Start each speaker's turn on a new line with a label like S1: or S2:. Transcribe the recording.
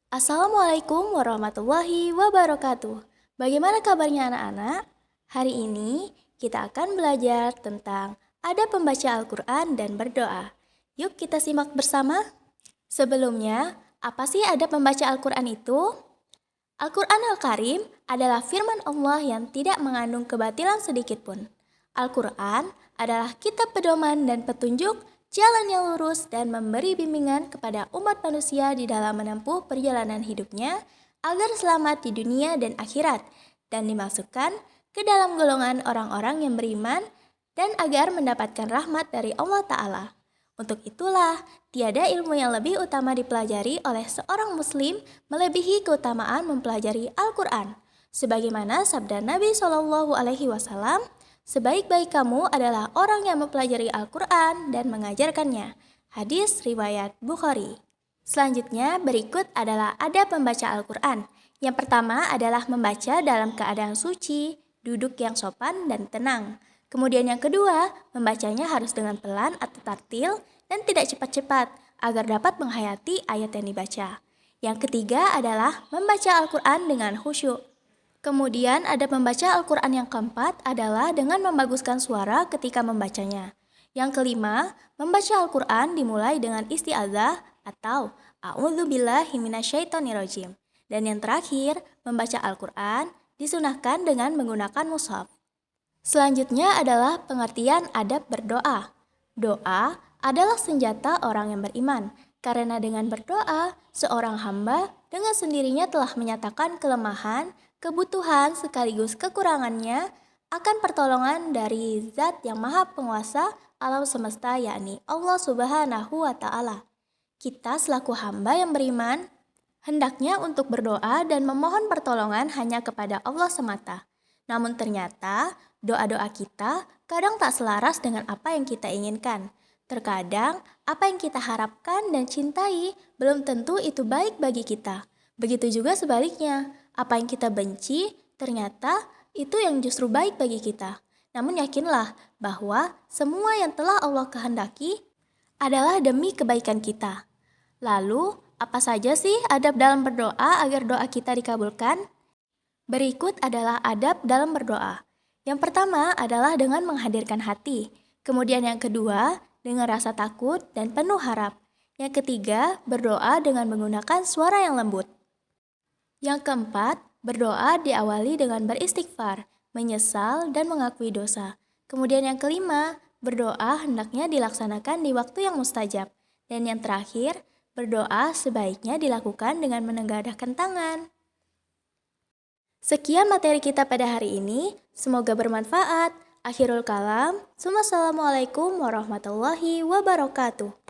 S1: Assalamualaikum warahmatullahi wabarakatuh. Bagaimana kabarnya anak-anak? Hari ini kita akan belajar tentang adab membaca Al-Quran dan berdoa. Yuk kita simak bersama. Sebelumnya, apa sih adab membaca Al-Quran itu? Al-Quran Al-Karim adalah firman Allah yang tidak mengandung kebatilan sedikit pun. Al-Quran adalah kitab pedoman dan petunjuk, jalan yang lurus dan memberi bimbingan kepada umat manusia di dalam menempuh perjalanan hidupnya agar selamat di dunia dan akhirat dan dimasukkan ke dalam golongan orang-orang yang beriman dan agar mendapatkan rahmat dari Allah Ta'ala. Untuk itulah, tiada ilmu yang lebih utama dipelajari oleh seorang muslim melebihi keutamaan mempelajari Al-Quran. Sebagaimana sabda Nabi SAW, sebaik-baik kamu adalah orang yang mempelajari Al-Quran dan mengajarkannya. Hadis riwayat Bukhari. Selanjutnya berikut adalah adab membaca Al-Quran. Yang pertama adalah membaca dalam keadaan suci, duduk yang sopan dan tenang. Kemudian yang kedua, membacanya harus dengan pelan atau tartil dan tidak cepat-cepat agar dapat menghayati ayat yang dibaca. Yang ketiga adalah membaca Al-Quran dengan khusyuk. Kemudian ada membaca Al-Quran yang keempat adalah dengan membaguskan suara ketika membacanya. Yang kelima, membaca Al-Quran dimulai dengan isti'adzah atau A'udzubillahi minasyaitonirrajim. Dan yang terakhir, membaca Al-Quran disunahkan dengan menggunakan mushaf. Selanjutnya adalah pengertian adab berdoa. Doa adalah senjata orang yang beriman, karena dengan berdoa, seorang hamba dengan sendirinya telah menyatakan kelemahan, kebutuhan sekaligus kekurangannya akan pertolongan dari Zat yang Maha Penguasa alam semesta, yakni Allah Subhanahu wa Ta'ala. Kita selaku hamba yang beriman, hendaknya untuk berdoa dan memohon pertolongan hanya kepada Allah semata. Namun ternyata, doa-doa kita kadang tak selaras dengan apa yang kita inginkan. Terkadang, apa yang kita harapkan dan cintai belum tentu itu baik bagi kita. Begitu juga sebaliknya, apa yang kita benci ternyata itu yang justru baik bagi kita. Namun yakinlah bahwa semua yang telah Allah kehendaki adalah demi kebaikan kita. Lalu, apa saja sih adab dalam berdoa agar doa kita dikabulkan? Berikut adalah adab dalam berdoa. Yang pertama adalah dengan menghadirkan hati. Kemudian yang kedua, dengan rasa takut dan penuh harap. Yang ketiga, berdoa dengan menggunakan suara yang lembut. Yang keempat, berdoa diawali dengan beristighfar, menyesal dan mengakui dosa. Kemudian yang kelima, berdoa hendaknya dilaksanakan di waktu yang mustajab. Dan yang terakhir, berdoa sebaiknya dilakukan dengan menengadahkan tangan. Sekian materi kita pada hari ini, semoga bermanfaat. Akhirul kalam, Assalamualaikum warahmatullahi wabarakatuh.